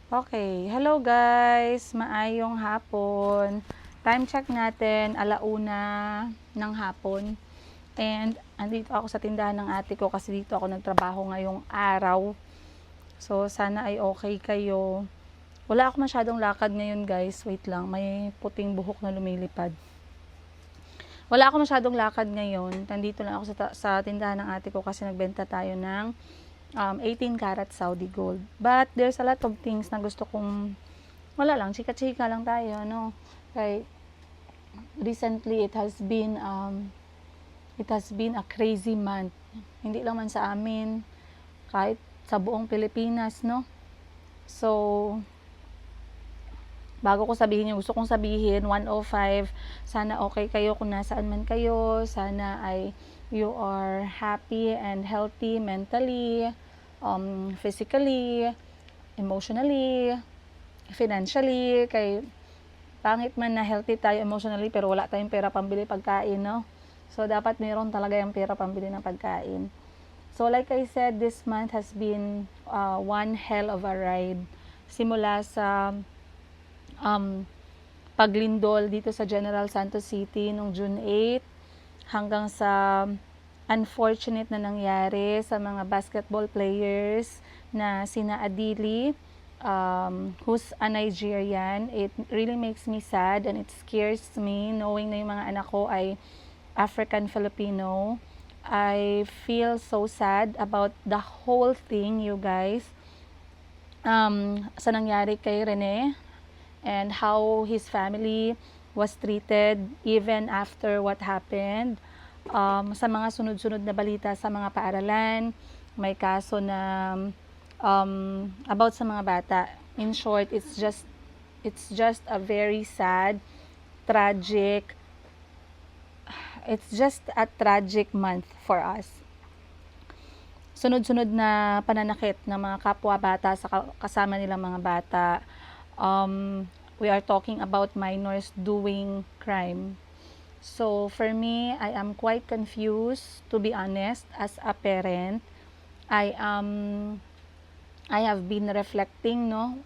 Okay, hello guys, maayong hapon. Time check natin, 1:00 ng hapon. And andito ako sa tindahan ng ate ko kasi dito ako nagtrabaho ngayong araw. So sana ay okay kayo. Wala ako masyadong lakad ngayon guys, wait lang, may puting buhok na lumilipad. Wala ako masyadong lakad ngayon, nandito lang ako sa tindahan ng ate ko kasi nagbenta tayo ng 18 karat Saudi gold. But there's a lot of things na gusto kong, wala lang, chika-chika lang tayo, no? Kaya recently it has been a crazy month. Hindi lang man sa amin, kahit sa buong Pilipinas, no? So, bago ko sabihin yung gusto kong sabihin, 105, sana okay kayo kung nasaan man kayo, sana ay you are happy and healthy mentally, physically, emotionally, financially, kay pangit man na healthy tayo emotionally pero wala tayong pera pambili pagkain, no? So, dapat meron talaga yung pera pambili ng pagkain. So, like I said, this month has been one hell of a ride. Simula sa paglindol dito sa General Santos City noong June 8 hanggang sa unfortunate na nangyari sa mga basketball players na sina Adili, who's a Nigerian. It really makes me sad and it scares me knowing na yung mga anak ko ay African Filipino. I feel so sad about the whole thing, you guys. Sa nangyari kay Rene and how his family was treated even after what happened. Sa mga sunod-sunod na balita sa mga paaralan, may kaso na about sa mga bata. In short, it's just a very sad, tragic, it's just a tragic month for us. Sunod-sunod na pananakit ng mga kapwa bata sa kasama nilang mga bata. We are talking about minors doing crime. So, for me, I am quite confused, to be honest, as a parent. I have been reflecting, no,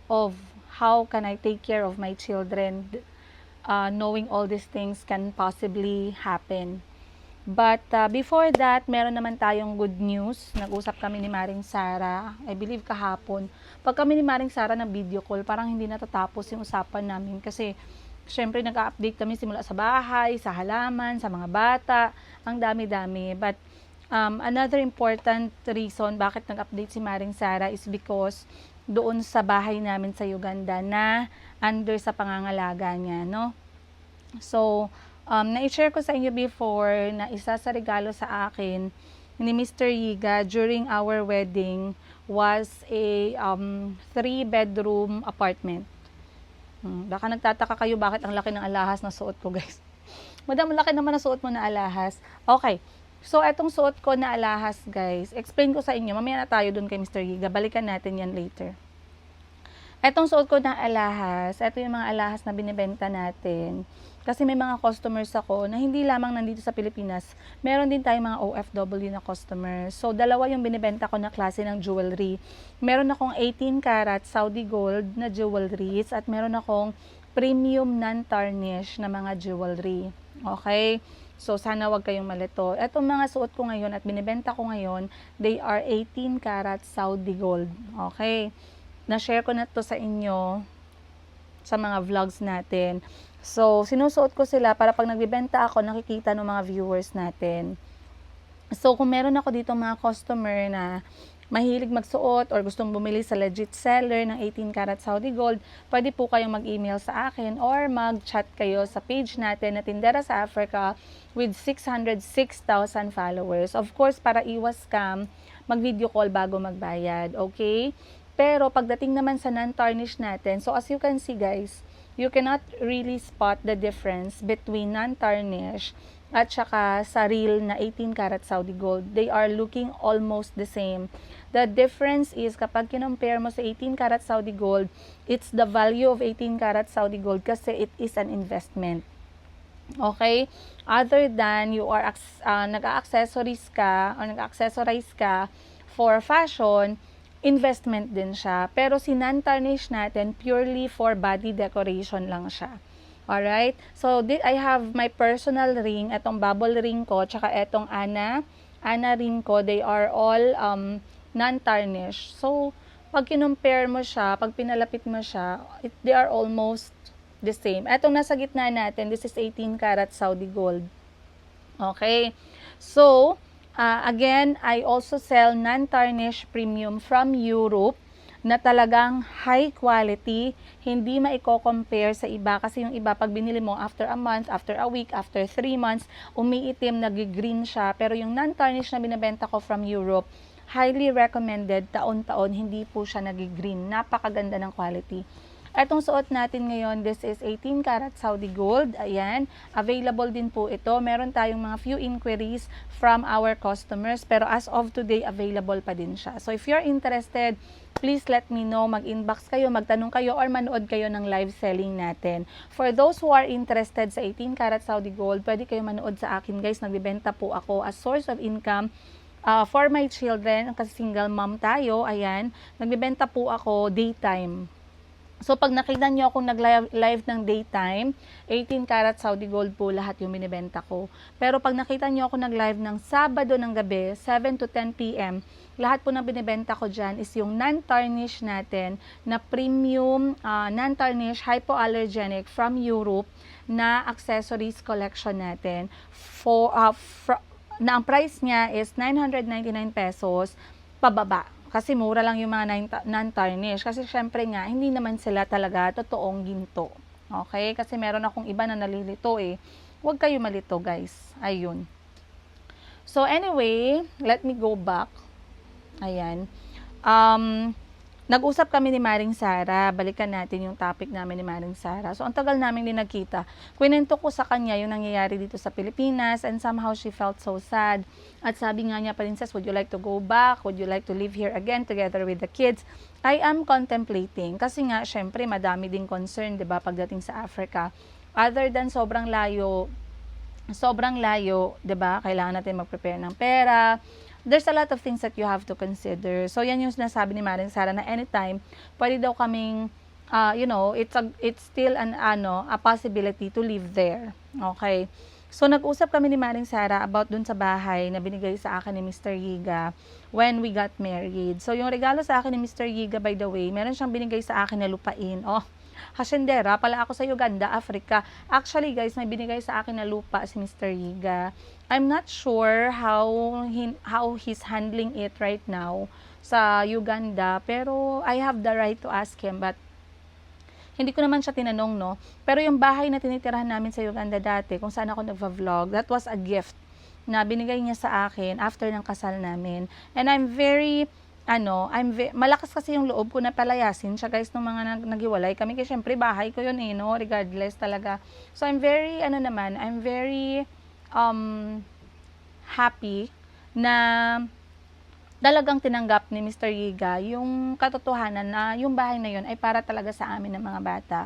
of how can I take care of my children, knowing all these things can possibly happen. But before that, meron naman tayong good news. Nag-usap kami ni Maring Sara, I believe kahapon. Pag kami ni Maring Sara na video call, parang hindi natatapos yung usapan namin kasi syempre nag-update kami simula sa bahay, sa halaman, sa mga bata, ang dami-dami. But another important reason bakit nag-update si Maring Sara is because doon sa bahay namin sa Uganda na under sa pangangalaga niya, no? So, na-share ko sa inyo before na isa sa regalo sa akin ni Mr. Yiga during our wedding was a 3-bedroom apartment. Baka nagtataka kayo bakit ang laki ng alahas na suot ko, guys. Madam, laki naman na suot mo na alahas. Okay. So, etong suot ko na alahas, guys, explain ko sa inyo. Mamaya na tayo dun kay Mr. Giga. Balikan natin yan later. Etong suot ko na alahas, eto yung mga alahas na binibenta natin. Kasi may mga customers ako na hindi lamang nandito sa Pilipinas, meron din tayong mga OFW na customers. So, dalawa yung binibenta ko na klase ng jewelry. Meron akong 18 karat Saudi gold na jewelries at meron akong premium non-tarnish na mga jewelry. Okay? So, sana wag kayong malito. Etong mga suot ko ngayon at binibenta ko ngayon, they are 18 karat Saudi gold. Okay? Na-share ko na to sa inyo sa mga vlogs natin. So, sinusuot ko sila para pag nagbibenta ako, nakikita ng mga viewers natin. So, kung meron ako dito mga customer na mahilig magsuot or gustong bumili sa legit seller ng 18 karat Saudi gold, pwede po kayong mag-email sa akin or mag-chat kayo sa page natin na Tindera sa Africa with 606,000 followers. Of course, para iwas scam, mag-video call bago magbayad. Okay? Pero pagdating naman sa non-tarnish natin, so as you can see guys, you cannot really spot the difference between non-tarnish at saka sa real na 18 karat Saudi gold. They are looking almost the same. The difference is kapag kinompare mo sa 18 karat Saudi gold, it's the value of 18 karat Saudi gold kasi it is an investment. Okay? Other than you are nag-accessorize ka or nag-accessorize ka for fashion, investment din siya. Pero si non-tarnish natin, purely for body decoration lang siya. Alright? So, I have my personal ring, etong bubble ring ko, tsaka etong Ana ring ko. They are all non-tarnish. So, pag kinumpare mo siya, pag pinalapit mo siya, they are almost the same. Etong nasa gitna natin, this is 18 karat Saudi gold. Okay? So, again, I also sell non-tarnish premium from Europe na talagang high quality, hindi maiko-compare sa iba kasi yung iba pag binili mo after a month, after a week, after 3 months, umiitim, nag-green siya. Pero yung non-tarnish na binebenta ko from Europe, highly recommended, taon-taon, hindi po siya nag-green. Napakaganda ng quality. Etong suot natin ngayon, this is 18 karat Saudi gold. Ayan, available din po ito. Meron tayong mga few inquiries from our customers, pero as of today, available pa din siya. So if you're interested, please let me know, mag-inbox kayo, magtanong kayo, or manood kayo ng live selling natin. For those who are interested sa 18 karat Saudi gold, pwede kayo manood sa akin guys, nagbibenta po ako as source of income for my children, kasi single mom tayo, ayan, nagbibenta po ako daytime. So, pag nakita nyo akong nag-live ng daytime, 18 karat Saudi gold po lahat yung binibenta ko. Pero pag nakita nyo ako nag-live ng Sabado ng gabi, 7 to 10 p.m., lahat po ng binibenta ko dyan is yung non-tarnish natin na premium, non-tarnish, hypoallergenic from Europe na accessories collection natin. Na ang price niya is 999 pesos pababa. Kasi mura lang yung mga non-tarnish. Kasi syempre nga, hindi naman sila talaga totoong ginto. Okay? Kasi meron akong iba na nalilito eh. Huwag kayo malito guys. Ayun. So anyway, let me go back. Ayan. Nag-usap kami ni Maring Sara. Balikan natin yung topic namin ni Maring Sara. So, ang tagal namin din nagkita. Kwento ko sa kanya yung nangyayari dito sa Pilipinas and somehow she felt so sad. At sabi nga niya, Princess, would you like to go back? Would you like to live here again together with the kids? I am contemplating. Kasi nga, syempre, madami ding concern, diba, pagdating sa Africa. Other than sobrang layo, diba, kailangan natin mag-prepare ng pera. There's a lot of things that you have to consider. So, yan yung sinasabi ni Maring Sara na anytime, pwede daw kaming, it's still a possibility to live there. Okay. So, nag-usap kami ni Maring Sara about dun sa bahay na binigay sa akin ni Mr. Yiga when we got married. So, yung regalo sa akin ni Mr. Yiga, by the way, meron siyang binigay sa akin na lupain. Hasyendera pala ako sa Uganda, Africa. Actually, guys, may binigay sa akin na lupa si Mr. Yiga. I'm not sure how he's handling it right now sa Uganda, pero I have the right to ask him, but hindi ko naman siya tinanong, no? Pero yung bahay na tinitirahan namin sa Uganda dati, kung saan ako nagva-vlog, that was a gift na binigay niya sa akin after ng kasal namin. And I'm very malakas kasi yung loob ko na palayasin siya guys nung mga naghiwalay kami kasi syempre bahay ko yun no, regardless talaga. So I'm very happy na talagang tinanggap ni Mr. Yiga yung katotohanan na yung bahay na yun ay para talaga sa amin ng mga bata.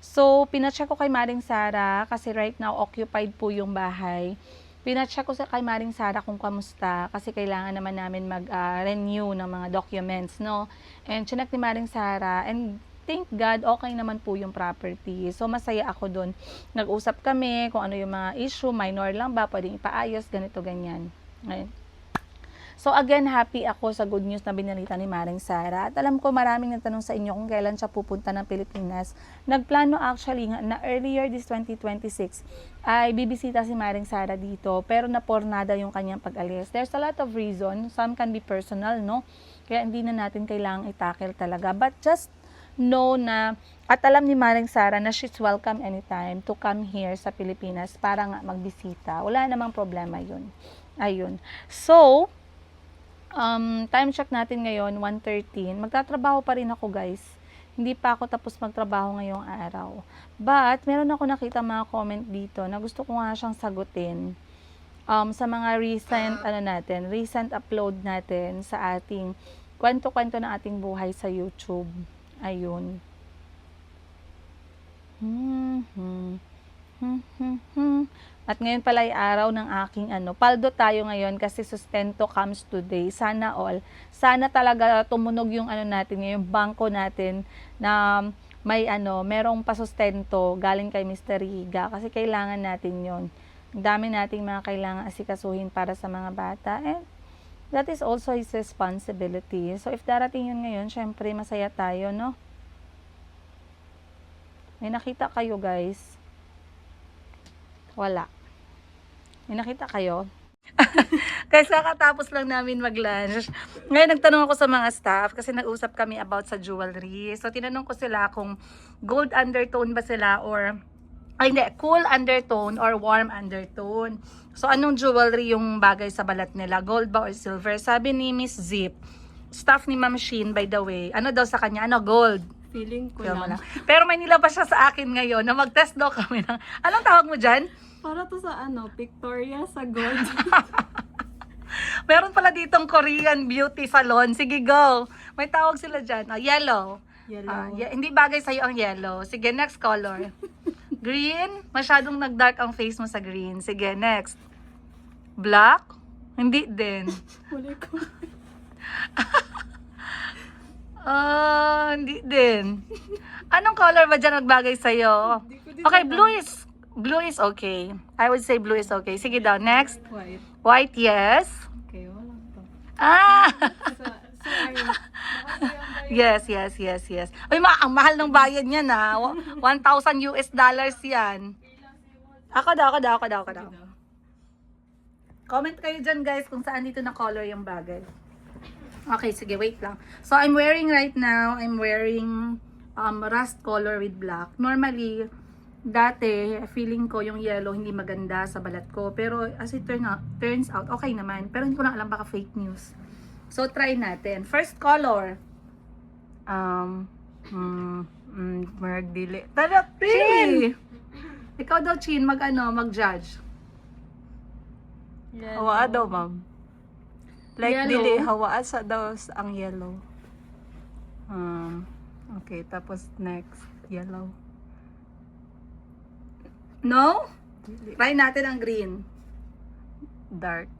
So pinacheck ko kay Maring Sara kasi right now occupied po yung bahay. Pinacheck ko kay Maring Sara kung kamusta kasi kailangan naman namin mag-renew ng mga documents, no? And chinek ni Maring Sara and thank God, okay naman po yung property. So, masaya ako dun. Nag-usap kami kung ano yung mga issue, minor lang ba, pwedeng ipaayos, ganito, ganyan. Okay. So, again, happy ako sa good news na binalita ni Maring Sara. At alam ko maraming nagtanong sa inyo kung kailan siya pupunta ng Pilipinas. Nagplano actually na earlier this 2026 ay bibisita si Maring Sara dito. Pero napornada yung kanyang pag-alis. There's a lot of reasons. Some can be personal, no? Kaya hindi na natin kailangang itackle talaga. But just know na, at alam ni Maring Sara na she's welcome anytime to come here sa Pilipinas para nga magbisita. Wala namang problema yun. Ayun. So, time check natin ngayon, 1:13. Magtatrabaho pa rin ako, guys. Hindi pa ako tapos magtrabaho ngayong araw. But, meron ako nakita mga comment dito na gusto ko nga siyang sagutin. Sa mga recent upload natin sa ating kwento-kwento na ating buhay sa YouTube. Ayun. At ngayon pala ay araw ng aking paldo tayo ngayon kasi sustento comes today. Sana all. Sana talaga tumunog yung natin, yung bangko natin na may merong pasustento galing kay Mr. Higa kasi kailangan natin yon. Ang dami nating mga kailangan asikasuhin para sa mga bata. And that is also his responsibility. So if darating yun ngayon, syempre masaya tayo, no? May nakita kayo, guys? Wala. May nakita kayo? Guys, kakatapos lang namin mag-lunch. Ngayon, nagtanong ako sa mga staff kasi nag-usap kami about sa jewelry. So, tinanong ko sila kung gold undertone ba sila or, cool undertone or warm undertone. So, anong jewelry yung bagay sa balat nila? Gold ba or silver? Sabi ni Miss Zip, staff ni Ma'am Shin, by the way, ano daw sa kanya? Gold. Feeling ko Lang. lang. Pero may nilabas siya sa akin ngayon na mag-test daw kami ng, anong tawag mo dyan? Para to sa Victoria sa gold. Meron pala ditong Korean beauty salon. Sige, go. May tawag sila dyan. Yellow. Yellow. Hindi bagay sa'yo ang yellow. Sige, next color. Green. Masyadong nag-dark ang face mo sa green. Sige, next. Black. Hindi din. Huli ko. Hindi din. Anong color ba dyan nagbagay sa'yo? Okay, blue is okay. I would say blue is okay. Sige daw, next. White. White, yes. Okay, wala to. Yes. Uy, ang mahal ng bayad niya na. 1,000 US dollars yan. Ako daw. Comment kayo dyan, guys, kung saan dito na color yung bagay. Okay, sige, wait lang. So, I'm wearing rust color with black. Normally, dati, feeling ko yung yellow hindi maganda sa balat ko. Pero, as it turns out, okay naman. Pero hindi ko lang alam, baka fake news. So, try natin. First color. Magdili. Tara, Chin! Ikaw daw, Chin, mag-judge. Hawa daw, ma'am. Like, Yellow. dili, hawaan sa daw ang yellow. Okay, tapos next, yellow. No? Try natin ang green. Dark.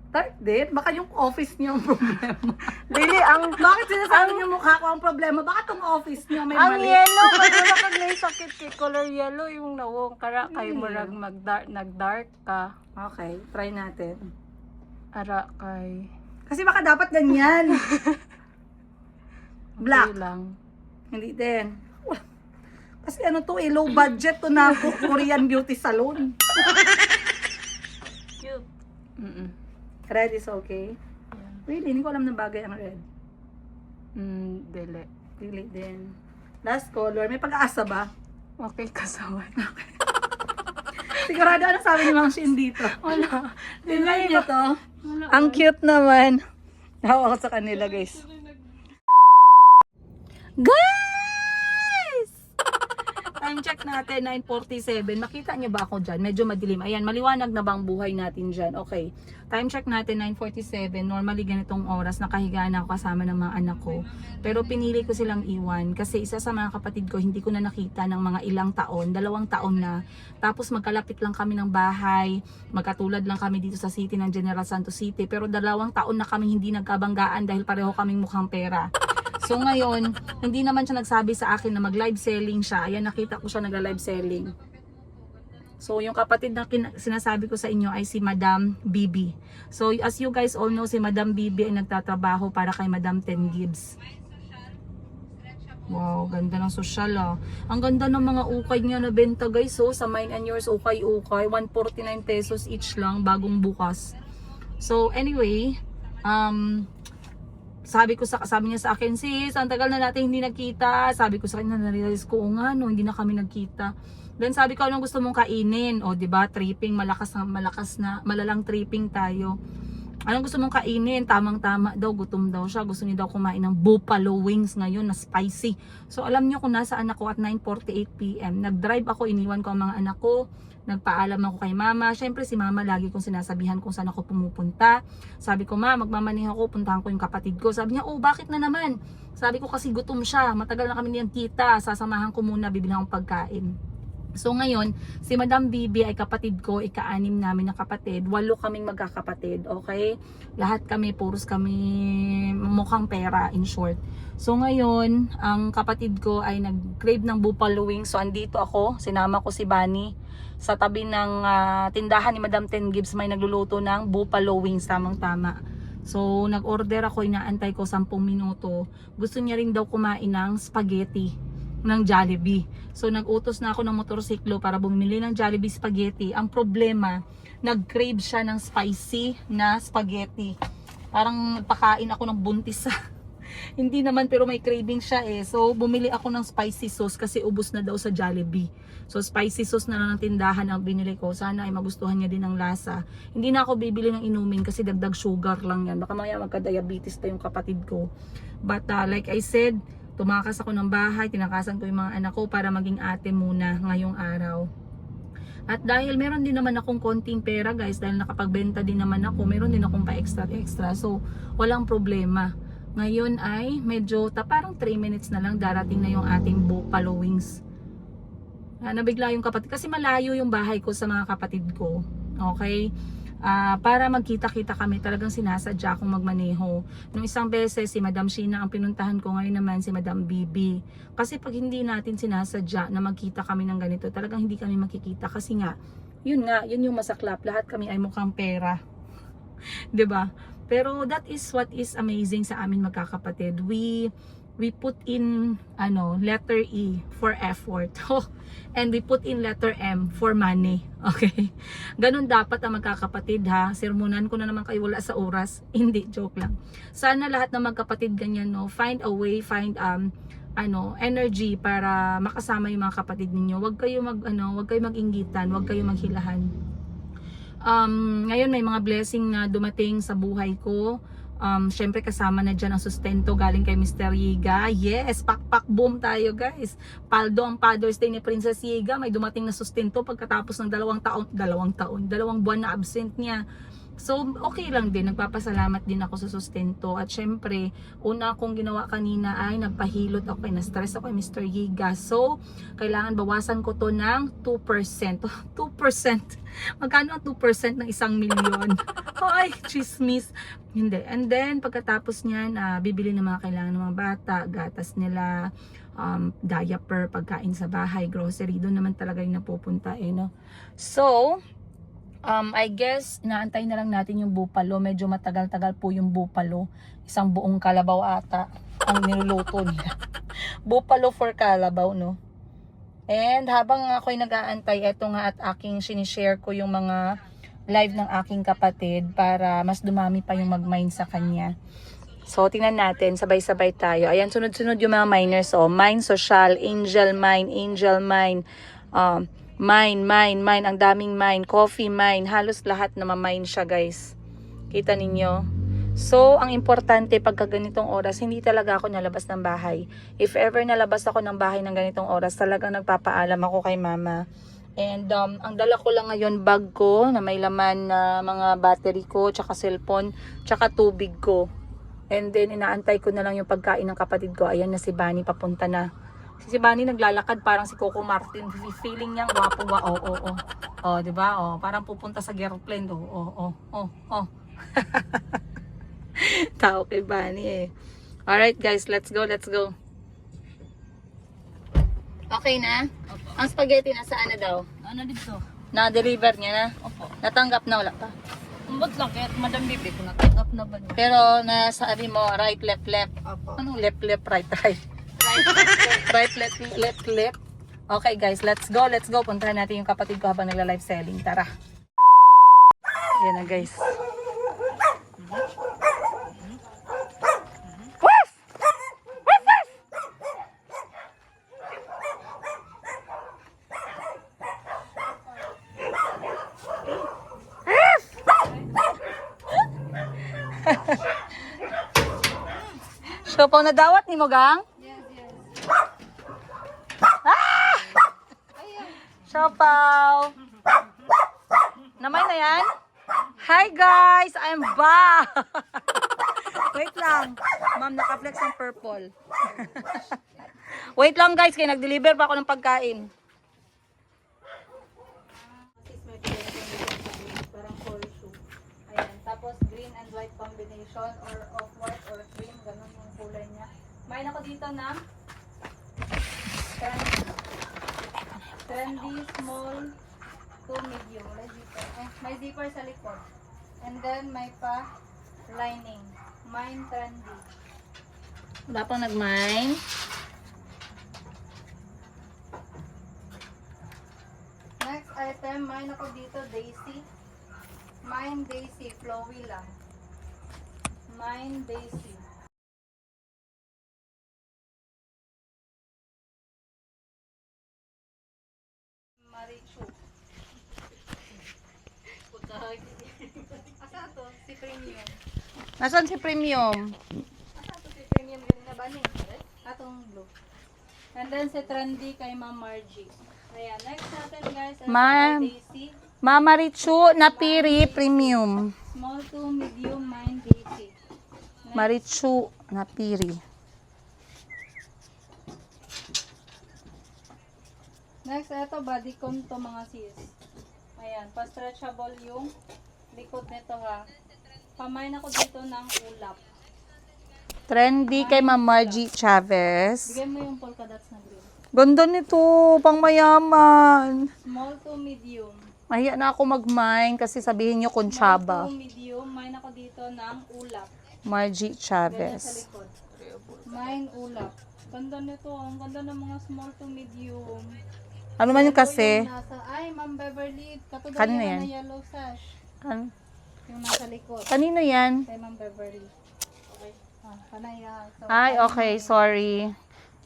Dark din? Baka yung office niyo ang problema. Dili, ang Bakit sinasabi niyo mukha ko ang problema? Baka tong office niyo may ang mali? yellow, kasi wala kag may sakit kay color yellow, yung nawong kara kay murag nag-dark ka. Okay, try natin. Ara kay Kasi baka dapat ganyan. Black. okay lang. Hindi din. Kasi low budget to na Korean beauty salon. Cute. Red is okay. Really, hindi ko alam na bagay ang red. Dili. Really din. Last color, may pag-aasa ba? Okay, kasaway. Sigurado ano sabi ni Mang Shin dito? Wala. Tingnan niyo to. Wala. Ang cute naman. Tawa ako sa kanila, guys. Guys! Time check natin, 9:47. Makita niyo ba ako dyan? Medyo madilim. Ayan, maliwanag na ba ang buhay natin dyan? Okay. Time check natin, 9:47. Normally, ganitong oras, nakahiga na ako kasama ng mga anak ko. Pero pinili ko silang iwan kasi isa sa mga kapatid ko, hindi ko na nakita ng mga ilang taon, 2 taon na. Tapos magkalapit lang kami ng bahay, magkatulad lang kami dito sa city ng General Santos City. Pero 2 taon na kami hindi nagkabanggaan dahil pareho kaming mukhang pera. So ngayon, hindi naman siya nagsabi sa akin na mag-live selling siya. Ayan, nakita ko siya nag-live selling. So yung kapatid na sinasabi ko sa inyo ay si Madam Bibi. So as you guys all know, si Madam Bibi ay nagtatrabaho para kay Madam Ten Gibbs. Wow, ganda ng social ah. Ang ganda ng mga ukay niya na benta, guys. So sa Mine and Yours ukay-ukay, 149 pesos each lang, bagong bukas. So anyway, sabi niya sa akin, sis, ang tagal na natin hindi nagkita. Sabi ko sa kanya, na-realize ko, nga no, hindi na kami nagkita. Then sabi ko, anong gusto mong kainin? O, diba, tripping, malalang tripping tayo. Anong gusto mong kainin? Tamang-tama daw, gutom daw siya. Gusto niya daw kumain ng buffalo wings ngayon na spicy. So, alam niyo kung nasaan ako at 9:48 PM. Nag-drive ako, iniwan ko ang mga anak ko. Nagpaalam ako kay mama. Siyempre si mama lagi kong sinasabihan kung saan ako pumupunta. Sabi ko, ma, magmamaneho ako, puntahan ko yung kapatid ko. Sabi niya, oh, bakit na naman? Sabi ko kasi gutom siya. Matagal na kami niyang kita. Sasamahan ko muna, bibilang akong pagkain. So ngayon, si Madam Bibi ay kapatid ko, ika-anim namin na kapatid. 8 kaming magkakapatid, okay? Lahat kami, puros kami mukhang pera, in short. So ngayon, ang kapatid ko ay nag-crave ng buffalo wings. So andito ako, sinama ko si Bunny. Sa tabi ng tindahan ni Madam Ten Gibbs may nagluluto ng buffalo wings, tamang-tama. So nag-order ako, inaantay ko 10 minuto. Gusto niya rin daw kumain ng spaghetti ng Jollibee. So nag-utos na ako ng motorsiklo para bumili ng Jollibee spaghetti. Ang problema, nag-crave siya ng spicy na spaghetti. Parang pakain ako ng buntis. Hindi naman, pero may craving siya eh. So bumili ako ng spicy sauce kasi ubos na daw sa Jollibee. So spicy sauce na lang ng tindahan ang binili ko. Sana ay magustuhan niya din ang lasa. Hindi na ako bibili ng inumin kasi dagdag sugar lang yan. Baka maya magka-diabetes pa yung kapatid ko. But like I said, tumakas ako ng bahay, tinakasan ko yung mga anak ko para maging ate muna ngayong araw. At dahil meron din naman akong konting pera guys, dahil nakapagbenta din naman ako, meron din akong pa extra. So walang problema. Ngayon ay medyo parang 3 minutes na lang darating na yung ating buffalo wings. Nabigla yung kapatid kasi malayo yung bahay ko sa mga kapatid ko. Okay? Para magkita-kita kami, talagang sinasadya akong magmaneho. Nung isang beses si Madam Sheena ang pinuntahan ko, ngayon naman si Madam Bibi. Kasi pag hindi natin sinasadya na magkita kami ng ganito, talagang hindi kami makikita kasi nga, yun yung masaklap, lahat kami ay mukhang pera. 'Di ba? Pero that is what is amazing sa amin magkakapatid. We put in letter E for effort. And we put in letter M for money. Okay? Ganun dapat ang magkakapatid ha. Sermonan ko na naman kayo, wala sa oras. Hindi, joke lang. Sana lahat ng magkapatid ganyan, no? Find a way, find energy para makasama yung mga kapatid ninyo. Huwag kayo mag-inggitan, huwag kayo maghilahan. Ngayon may mga blessing na dumating sa buhay ko. Syempre kasama na dyan ang sustento galing kay Mr. Yiga. Yes, pak boom tayo guys. Paldo ang Father's Day ni Princess Yiga. May dumating na sustento pagkatapos ng 2 buwan na absent niya. So okay lang din, nagpapasalamat din ako sa sustento. At syempre, una kong ginawa kanina ay nagpahilot ako, na-stress ako kay Mr. Yiga. So kailangan bawasan ko to ng 2%. 2%. Magkano ang 2% ng 1 milyon? Ay, chismis. Hindi. And then pagkatapos niyan, bibili ng mga kailangan ng mga bata, gatas nila, diaper, pagkain sa bahay, grocery. Doon naman talaga yung napupunta no? So I guess naantay na lang natin yung buffalo. Medyo matagal-tagal po yung buffalo. Isang buong kalabaw ata ang niluluto nila. Buffalo for kalabaw, no? And habang ako'y nag-aantay, eto nga at aking sinishare ko yung mga live ng aking kapatid para mas dumami pa yung mag-mine sa kanya. So tingnan natin, sabay-sabay tayo. Ayan, sunod-sunod yung mga miners. Mine Social, Angel Mine, Mine, ang daming mine, coffee mine, halos lahat na ma-mine siya guys. Kita ninyo? So, ang importante pagka ganitong oras, hindi talaga ako nalabas ng bahay. If ever nalabas ako ng bahay ng ganitong oras, talagang nagpapaalam ako kay mama. And ang dala ko lang ngayon, bag ko na may laman na mga battery ko, tsaka cellphone, tsaka tubig ko. And then inaantay ko na lang yung pagkain ng kapatid ko. Ayan na si Bunny, papunta na. Si Bunny naglalakad parang si Coco Martin. Feeling niyang wapo wa. Oh, 'di ba? Oh, parang pupunta sa airplane do. Oh. Tao kay Bunny eh. Alright guys, let's go. Okay na? Opo. Ang spaghetti nasaan na daw? Dito? Na-deliver niya na? Opo. Natanggap na, wala pa? Umbot lang, kaya Madam Bibi ko natanggap na ba niya? Pero nasabi mo, right, left. Opo. Anong left, right? Right, left. Okay guys, let's go. Puntahan natin yung kapatid ko habang nagla-live selling. Tara. Yan na guys. So, pang nadawat ni mo, gang? Siopaw! Namay na yan? Hi guys! I'm back! Wait lang. Ma'am, naka-flex ng purple. Wait lang guys, kaya nag-deliver pa ako ng pagkain. combination or off-white or cream. Ganun yung kulay niya. Mayroon ako dito ng trendy small to medium. May zipper. May zipper sa likod. And then may pa lining. Mine trendy. Wala pang nag-mine. Next item, mine ako dito Daisy. Mine Daisy, flowy lang. Mine Daisy. Marichu. Asa to? Si Premium. Nasaan si Premium? Asa to si Premium ganina ba ni? Atong blue. And then si Trendy kay Ma'am Margie. Ayan, next natin guys, Ma'am. Daisy. Mama Richu Napiri Premium. Small to medium, mine Daisy. Next, Marichu Napiri. next ito bodycon to mga sis. Ayan, pa-stretchable yung likod nito ha. Pamain ako dito ng ulap. Trendy kay Ma'am Margie Chavez. Bigyan mo yung polka dots na green. Ganda nito, pang mayaman. Small to medium. Mahiya na ako mag-mine kasi sabihin nyo Small Conchaba. to medium, mine ako dito ng ulap. Margie Ganyan sa Chavez. likod. Mine ulap. Ganda nito, ang ganda ng mga small to medium. Ano man yung Yellow kasi? yung nasa, ay, Ma'am Beverly, katulad Kanino yan yan? na yellow sash. Yung nasa likod. Kanino yan? Kay Ma'am Beverly. Okay. Panay yan. So, Ay, okay, sorry.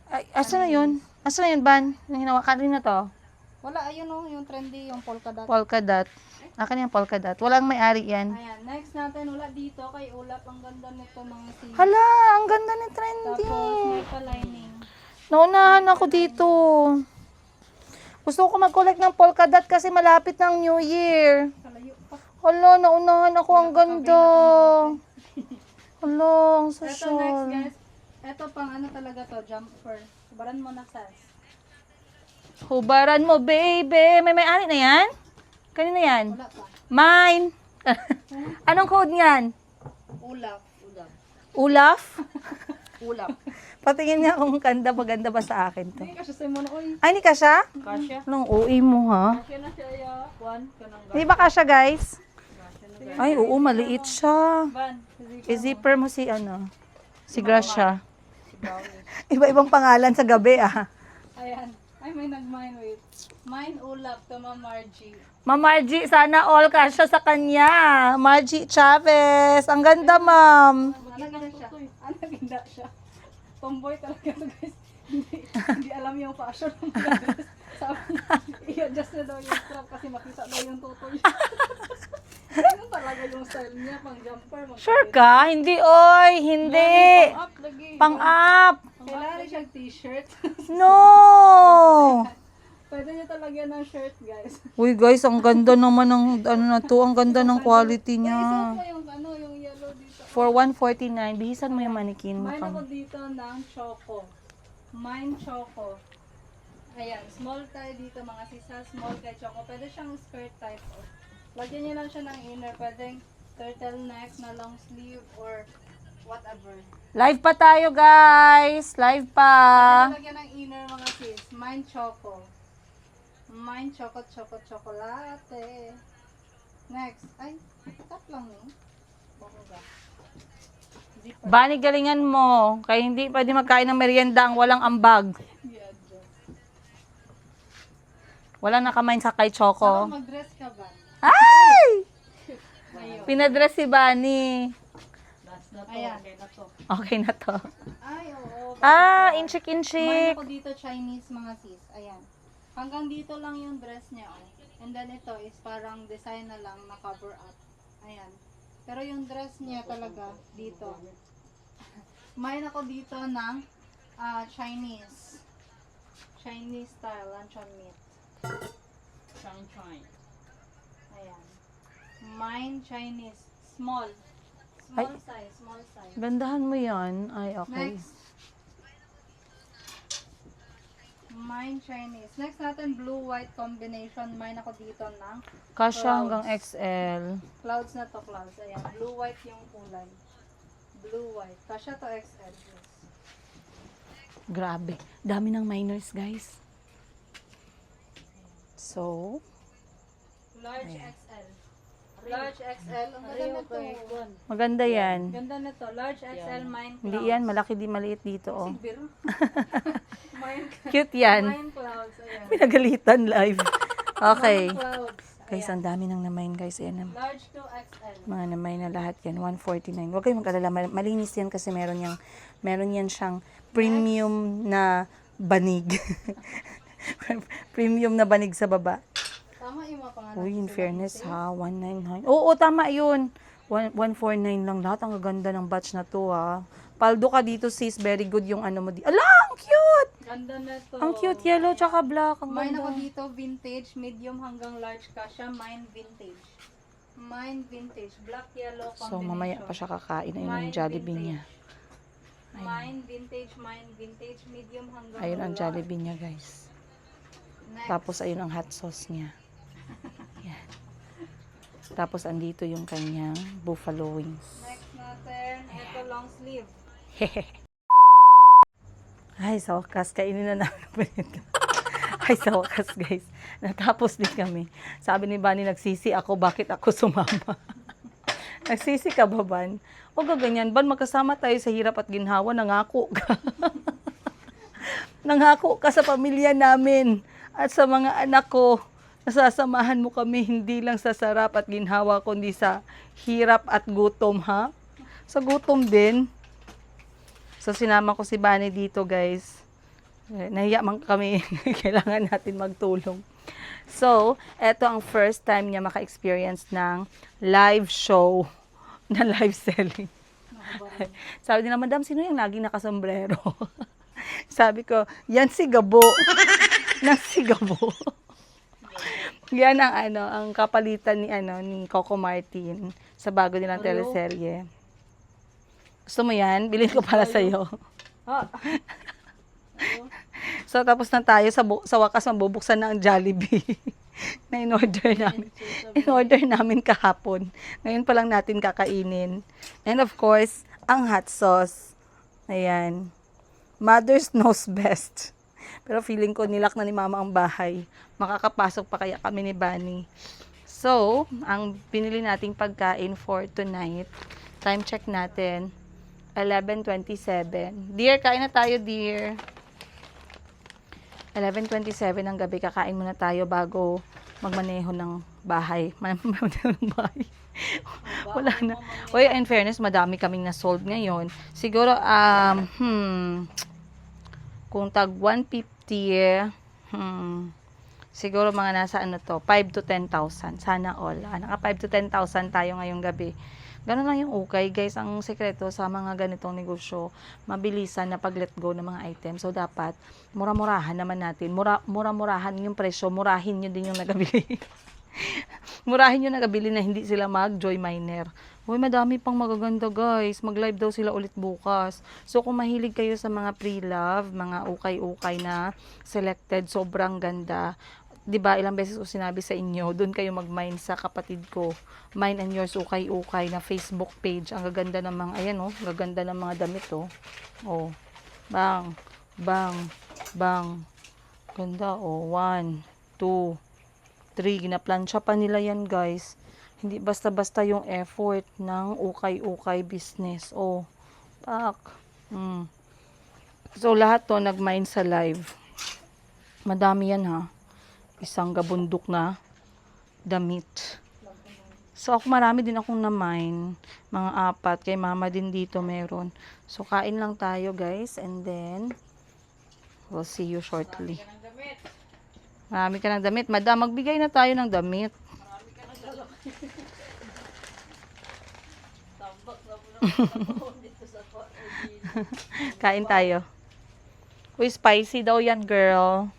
Ay, asa na yun? Asa na yun, Ban? Yung hinawa, kanina to? Wala, ayun o, yung trendy, yung polka dot. Polka dot. Akin yung polka dot. Walang may-ari yan. Ayan, next natin, wala dito kay Ulap. Ang ganda nito mga sis. Hala, ang ganda ni Trendy. Tapos, may pa-lining. Naunahan ako dito. Gusto ko mag-collect ng polka dot kasi malapit ng New Year. Kalayo pa. Hala, naunahan ako. Ang ganda. Hala, ang Ito next social. guys. Ito pang ano talaga to, jumper. Subaran mo na sas. Hubaran mo, baby. May-ari na yan? Kanina yan? Wala pa. Mine. Anong code niyan? Ulap. Ulaf? Ulap. Patingin nga kung maganda ba sa akin to. Hindi kasi sa mo na, uy. Ay, hindi ka siya? Kasya. Anong OA mo, ha? Kasya na siya, ya. Juan, kanang Hindi ba kasya, guys? Ay, oo, maliit siya. Van. I-zipper mo si, si Gracia. Iba-ibang pangalan sa gabi, ah. Ayan. Ay, may nag-mine, wait. Mine ulap to Ma'am Margie. Ma'am Margie, sana all kasya sa kanya. Margie Chavez. Ang ganda, ma'am. Ano siya? Ano ginda siya? Tomboy talaga to guys. Hindi alam yung fashion ng mga dress. Sabi, i-adjust na daw yung strap kasi makita daw yung tutoy. Ano talaga yung style niya? Pang jumper? Sure ka? Hindi, oy. Hindi. Pang up lagi. Pang-up. Kailangan siyang t-shirt. No. Pwede niya talaga ng shirt guys. Uy, guys, ang ganda naman ng, na to. Ang ganda ng quality Isuot niya. mo yung ano, yung yellow dito. For 149, bihisan mo yung manikin mo. Mine ako dito ng choco. Mine choco. Ayan, small tayo dito mga sisa, small kay choco. Pwede siyang skirt type. Oh. Lagyan niyo lang siya ng inner. Pwedeng turtleneck na long sleeve or whatever. Live pa tayo, guys. Live pa. Pwede lagyan ng inner mga sis. Mine choco. Mine choco chocolate. Next. Ay, tap lang eh. Bako ba? Zipper. Bani, galingan mo. Kaya hindi pwede magkain ng merienda ang walang ambag. I-adjust. Walang nakamain sa kay Saka Choco. mag-dress ka ba? Ay! Ayun. Pinadress si Bani. Ayan. Okay na to. Ay, oo. Ah, Mine inchik-inchik. ako dito Chinese mga sis. Ayan. Hanggang dito lang yung dress niya. Oh. And then ito is parang design na lang na cover up. Ayan. Pero yung dress niya talaga dito. Mine ako dito ng Chinese. Chinese style luncheon meat. Ayan. Mine Chinese. Small. Small size. Small size. Gandahan mo yan. Ay, okay. Next. Mine Chinese. Next natin, blue-white combination. Mine ako dito ng Kasya hanggang XL. clouds na to, clouds. Ayan, blue-white yung kulay. Blue, white. Kasha to XL. Grabe. Dami ng minors, guys. So, Large XL. Large XL. Ang ganda to. maganda yan. Ganda na to. Large XL mine clouds. Hindi yan, malaki di maliit dito, oh. Biro. Mine, Cute yan. mine clouds. Ayan. Pinagalitan live. Okay. Mine clouds. Guys, ang dami nang namain, guys. Ayan, Large to XL. mga namain na lahat yan. 149. Huwag kayong mag-alala. Malinis yan kasi meron yan siyang premium na banig. Premium na banig sa baba. Tama yung mga pangalan. Uy, in fairness ha, 199. Oo, tama yun. 149 lang lahat. Ang gaganda ng batch na to ha. Paldo ka dito sis, very good yung ano mo dito. Ala, ang cute! Ganda na to. Ang cute, yellow tsaka black. Ang Mine ako ganda. dito, vintage, medium hanggang large kasha. Mine vintage. Mine vintage. Black, yellow combination. So, mamaya pa siya kakain. Ayun yung Mine Jollibee vintage. niya. Mine vintage, medium hanggang Ayun ang large. Jollibee niya, guys. Next. Tapos, ayun ang hot sauce niya. Yan. Tapos, andito yung kanyang buffalo wings. Next natin, ito long sleeve. Ay, sa wakas, kainin na namin ito. Ay, sa wakas, guys. Natapos din kami. Sabi ni Bani, nagsisi ako, bakit ako sumama? Nagsisi ka ba, Ban? Huwag ka ganyan. Ban, magkasama tayo sa hirap at ginhawa, nangako ka. Nangako ka sa pamilya namin at sa mga anak ko. Nasasamahan mo kami hindi lang sa sarap at ginhawa, kundi sa hirap at gutom, ha? Sa gutom din. So, sinama ko si Bani dito, guys. Nahiya man kami. Kailangan natin magtulong. So, eto ang first time niya maka-experience ng live show na live selling. Sabi nila, Madam, sino yung laging nakasombrero? Sabi ko, yan si Gabo. Yan si Gabo. Yan ang ang kapalitan ni Coco Martin sa bago nilang teleserye. Gusto mo yan? Bilhin ko para sa'yo. So, tapos na tayo. Sa wakas, mabubuksan na ang Jollibee na in-order namin. In-order namin kahapon. Ngayon pa lang natin kakainin. And of course, ang hot sauce. Ayan. Mother's knows best. Pero feeling ko, nilak na ni Mama ang bahay. Makakapasok pa kaya kami ni Bani. So, ang pinili nating pagkain for tonight, time check natin, 11:27. Dear, kain na tayo, dear. 11:27 ng gabi, kakain muna tayo bago magmaneho ng bahay. Magmaneho ng bahay. Wala na. Uy, in fairness, madami kaming na-sold ngayon. Siguro, kung tag 150, siguro mga nasa 5 to 10,000. Sana all. Naka 5 to 10,000 tayo ngayong gabi. Ganun lang yung ukay, guys. Ang sekreto sa mga ganitong negosyo, mabilisan na pag-let go ng mga items. So, dapat, mura-murahan naman natin. Mura-murahan yung presyo. Murahin nyo din yung nagabili. Murahin yung nagabili na hindi sila mag-joy miner. Uy, madami pang magaganda, guys. Mag-live daw sila ulit bukas. So, kung mahilig kayo sa mga pre-love, mga ukay-ukay na selected, sobrang ganda. 'Di ba, ilang beses ko sinabi sa inyo, doon kayo mag-mine sa kapatid ko. Mine and Yours Ukay-Ukay na Facebook page. Ang gaganda ng mga, ayan oh, gaganda ng mga damit oh. Oh, bang, bang, bang. Ganda oh, 1, 2, 3. Ginaplansya pa nila yan, guys. Hindi basta-basta yung effort ng ukay-ukay business. Oh, pak. So, lahat to nag-mine sa live. Madami yan ha. Isang gabundok na damit. So, ako marami din akong na-mine. Mga 4. Kay Mama din dito meron. So, kain lang tayo, guys. And then, we'll see you shortly. Marami ka ng damit. Madam, magbigay na tayo ng damit. Kain tayo. Uy, spicy daw yan, girl.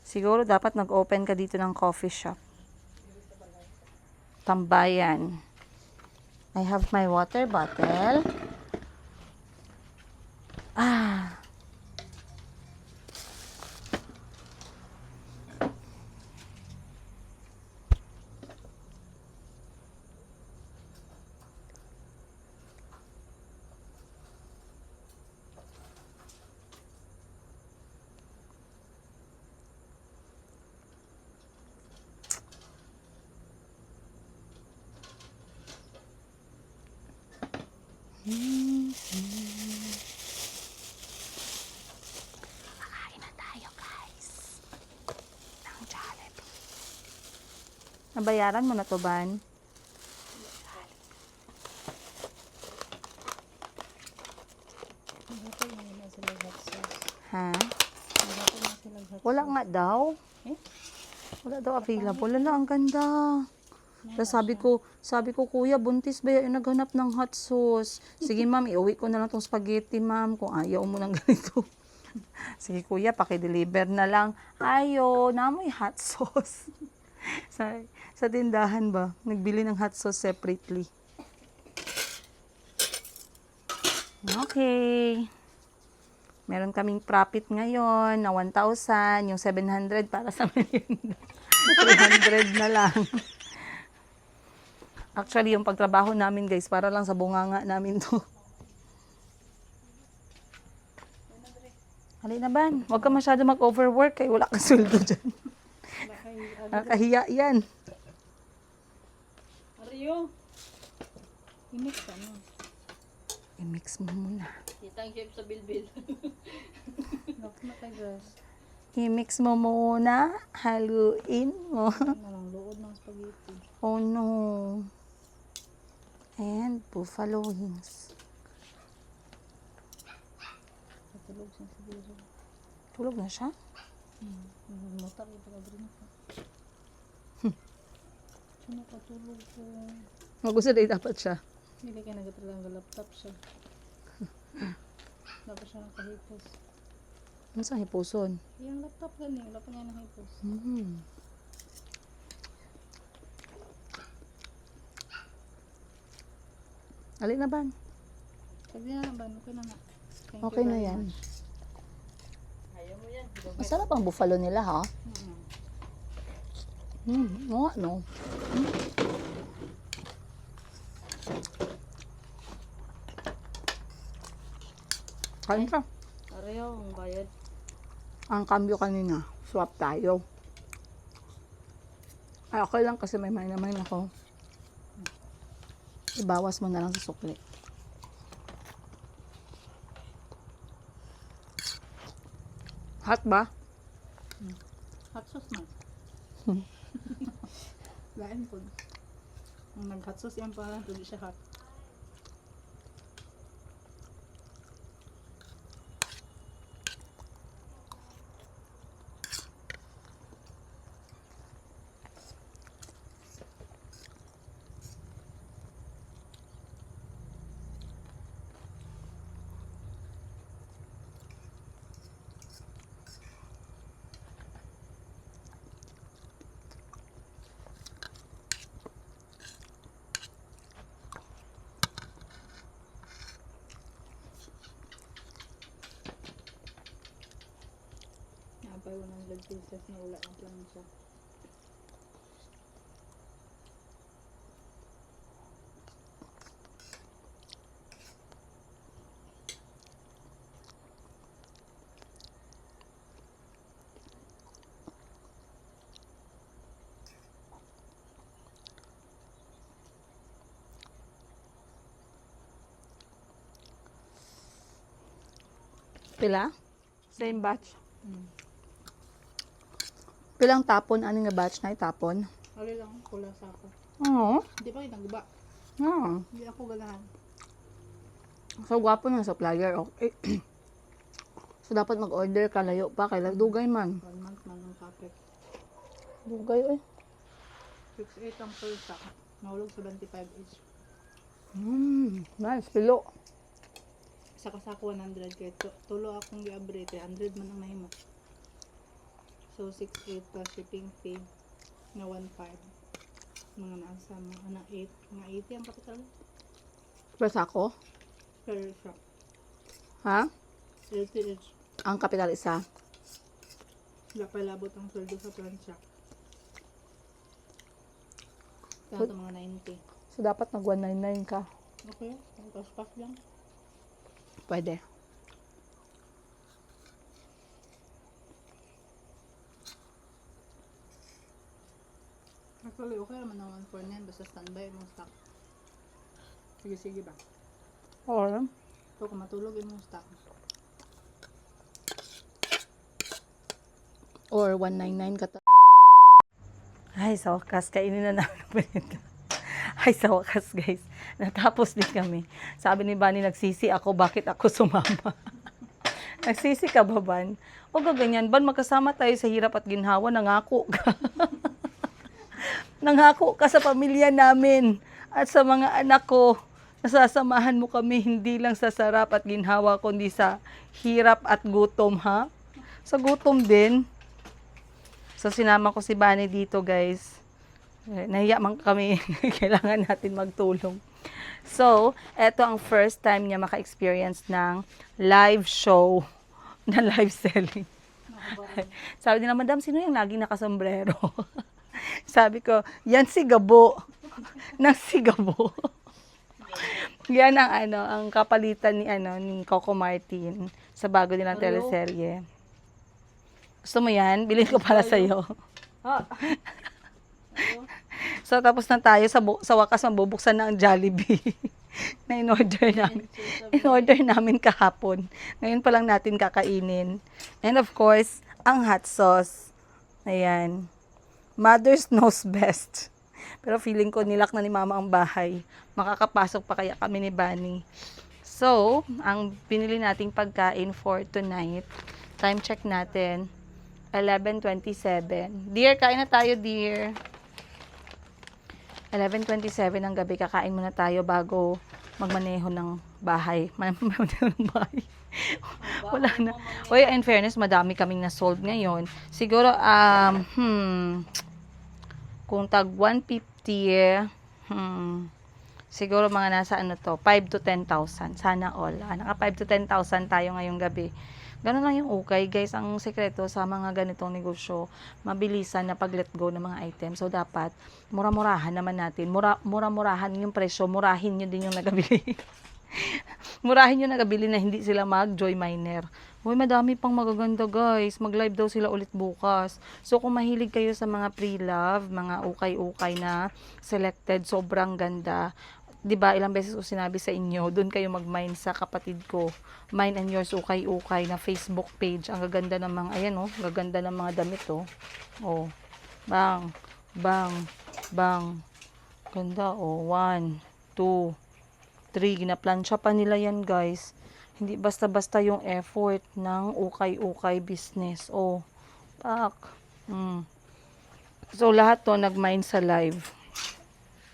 Siguro dapat nag-open ka dito ng coffee shop. Tambayan. I have my water bottle. Kakain na tayo, guys. Ng Jollibee. Nabayaran mo na to, Ban? Hapon na nila sila hot sauce. Ha? Hapon na sila hot Wala nga daw. Eh? Wala daw available. Wala, ang ganda. Tapos sabi ko, kuya, buntis ba yung naghanap ng hot sauce? Sige, ma'am, iuwi ko na lang tong spaghetti, ma'am, kung ayaw mo ng ganito. Sige, kuya, paki-deliver na lang. Ayo, namoy hot sauce. sa tindahan ba, nagbili ng hot sauce separately. Okay. Meron kaming profit ngayon na 1,000, yung 700 para sa merienda. 300 na lang. Actually, yung pagtrabaho namin, guys, para lang sa bunganga namin to. Halina, Ban. Huwag ka masyado mag-overwork kaya wala kang sweldo dyan. Nakakahiya yan. Mario! I-mix ano? I-mix mo muna. Kitang shape sa bilbil. Naku na tayo, guys. I-mix mo muna. Haluin mo. Nalang lood ng spaghetti. Oh, no. And buffalo wings. Patulog siya siguro. Tulog na siya? Mutak ito ka rin ako. Sino patulog ko? Magusto din dapat siya. Hindi kayo nagatalang laptop siya. Dapat siya nakahipos. Ano sa hipuson? Yung laptop gani, wala pa niya nakahipos. Alin na, Ban? Sabi na ba, okay na nga. Thank Okay you na very yan. much. Ayaw mo yan. Masarap ang buffalo nila, ha? Oo nga, no? Kain ka. Arayaw, ang bayad. Ang cambio kanina, swap tayo. Ay, okay lang kasi may naman ako. Ibawas mo na lang sa sukli. Hot ba? Hot sauce man. Lain po. Ang nag-hot sauce yan pa, hindi siya hot. Napay 100 pieces na wala ang plancha. Pila? Same batch. Pilang tapon? Ano nga batch na itapon? Hali lang, pula sa ako. Oo. Hindi pa kayo nagba. Oo. Hindi ako ganahan. So, gwapo ng supplier. Okay. So, dapat mag-order ka. Layo pa. Kailan dugay man. 1 month man ang kapit. Dugay, eh. 6-8 ang per sack. Nahulog 75 each. Nice. Pilo. Isa kasako 100 kaya tulo akong giabre 300 man ang nahimo. So 6-8 plus shipping fee na 1.5. Mga nasa mga na 8, mga 80 ang kapital Plus ako? per shop. Ha? 80 each. Ang kapital isa. Wala pa labot ang sweldo sa plancha. Kaya ito mga 90. So, dapat nag-199 ka. Okay, ang paspas lang. Pwede. Actually, okay naman ang 149 basta standby mong stock. Sige, sige ba? Or, Ito kung matulog yung stock. Or 199 ka ta. ay, sa wakas, kainin na namin ang paninda. Ay, sa wakas, guys. Natapos din kami. Sabi ni Bani, nagsisi ako, bakit ako sumama? Nagsisi ka ba, Ban? O gaganyan, Ban, magkasama tayo sa hirap at ginhawa, nangako ka. Nangako ka sa pamilya namin at sa mga anak ko. Nasasamahan mo kami hindi lang sa sarap at ginhawa, kundi sa hirap at gutom, ha? Sa gutom din. So, sinama ko si Bani dito, guys. Nahiya man kami, kailangan natin magtulong. So, eto ang first time niya maka-experience ng live show na live selling. Sabi nila, Madam, sino yung laging nakasombrero? Sabi ko, yan si Gabo. Nang si Gabo. Yan ang ang kapalitan ni Coco Martin sa bago nilang teleserye. Gusto mo yan? Bilhin ko para sa'yo. So, tapos na tayo. Sa wakas, mabubuksan na ang Jollibee na in-order namin. In-order namin kahapon. Ngayon pa lang natin kakainin. And of course, ang hot sauce. Ayan. Mother's knows best. Pero feeling ko, nilak na ni Mama ang bahay. Makakapasok pa kaya kami ni Bani. So, ang pinili nating pagkain for tonight, time check natin, 11:27. Dear, kain na tayo, dear. 11:27 ng gabi, kakain muna tayo bago magmaneho ng bahay. Magmaneho ng bahay. Wala na. Uy, in fairness, madami kaming na-sold ngayon. Siguro, kung tag 150, siguro mga nasa 5 to 10,000. Sana all. Naka 5 to 10,000 tayo ngayong gabi. Ganun lang yung ukay, guys. Ang sekreto sa mga ganitong negosyo, mabilisan na pag-let go ng mga items. So, dapat, mura-murahan naman natin. Mura-murahan yung presyo. Murahin nyo din yung nagabili. Murahin yung nagabili na hindi sila mag-joy miner. Uy, madami pang magaganda, guys. Mag-live daw sila ulit bukas. So, kung mahilig kayo sa mga pre-love, mga ukay-ukay na selected, sobrang ganda. 'Di ba, ilang beses ko sinabi sa inyo, doon kayo mag-mine sa kapatid ko. Mine and Yours Ukay-Ukay na Facebook page. Ang gaganda ng mga, ayan gaganda ng mga damit, Oh. Bang, bang, bang. Ganda, 1, 2, 3. Ginaplansya pa nila yan, guys. Hindi basta-basta yung effort ng ukay-ukay business. Pak. So, lahat to nag-mine sa live.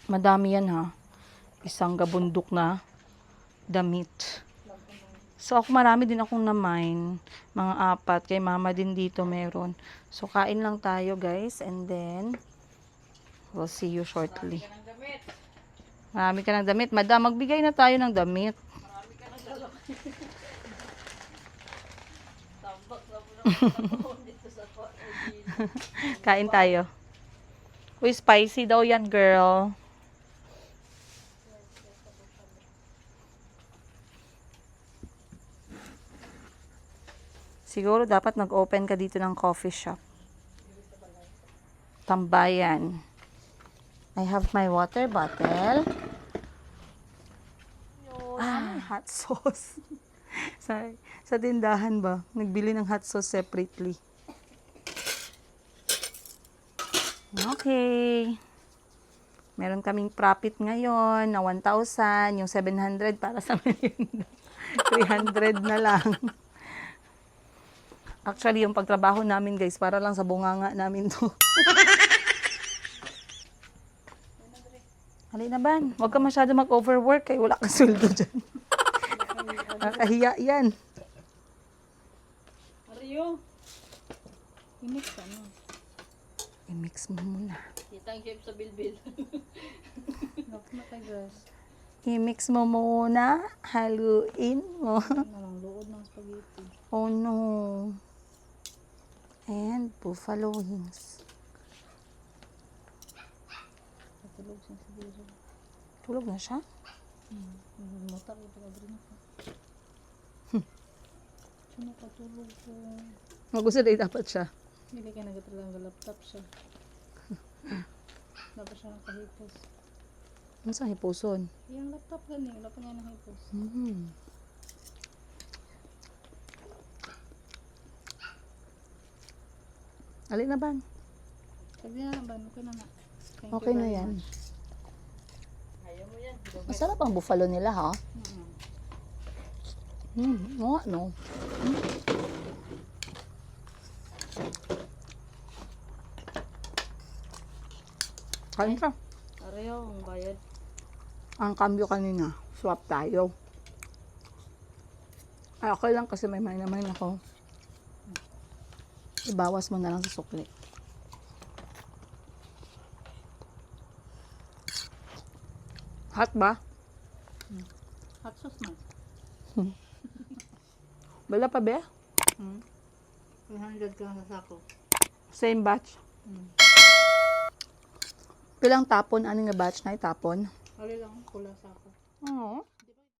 Madami yan, ha. Isang gabundok na damit. So, marami din akong na-mine. Mga 4. Kay Mama din dito meron. So, kain lang tayo, guys. And then, we'll see you shortly. Marami ka ng damit. Madam, magbigay na tayo ng damit. Kain tayo. Uy, spicy daw yan, girl. Siguro dapat nag-open ka dito ng coffee shop. Tambayan. I have my water bottle. Hot sauce. Sa tindahan ba? Nagbili ng hot sauce separately. Okay. Meron kaming profit ngayon na 1,000. Yung 700 para sa merienda. 300 na lang. Actually, yung pagtrabaho namin, guys, para lang sa bunganga namin to. Halina, Ban. Huwag ka masyado mag-overwork kaya wala kang sweldo dyan. Nakakahiya yan. Mario, i-mix ka no? I-mix mo muna. Kita ang shape sa bilbil. Nakmatay, guys. I-mix mo muna. Haluin mo. Ang luod ng spaghetti. Oh, no. And buffalo wings. Patulog siya sa biro. Tulog na siya? Mutak ito ka brin ko. Sino patulog ko? Magusto din dapat siya. Hindi ka nagatalang laptop siya. Dapat siya nakahipos. Ano sa hipuson? Yung laptop gani, wala pa niya nahipos. Mm. Alin na ba? Sabi na ba, okay na nga. Thank you Okay na very yan. much. Masarap ang buffalo nila, ha? Oo, no? Kain ka. Areho, ang bayad. Ang cambio kanina, swap tayo. Ay, okay lang kasi may naman ako. Ibawas mo na lang sa sukli. Hot ba? Hot sauce man. Wala pa ba? 100 ka na sa sako. Same batch. Pilang tapon, ano nga batch na itapon? Ali lang, pula sa ako. Oo.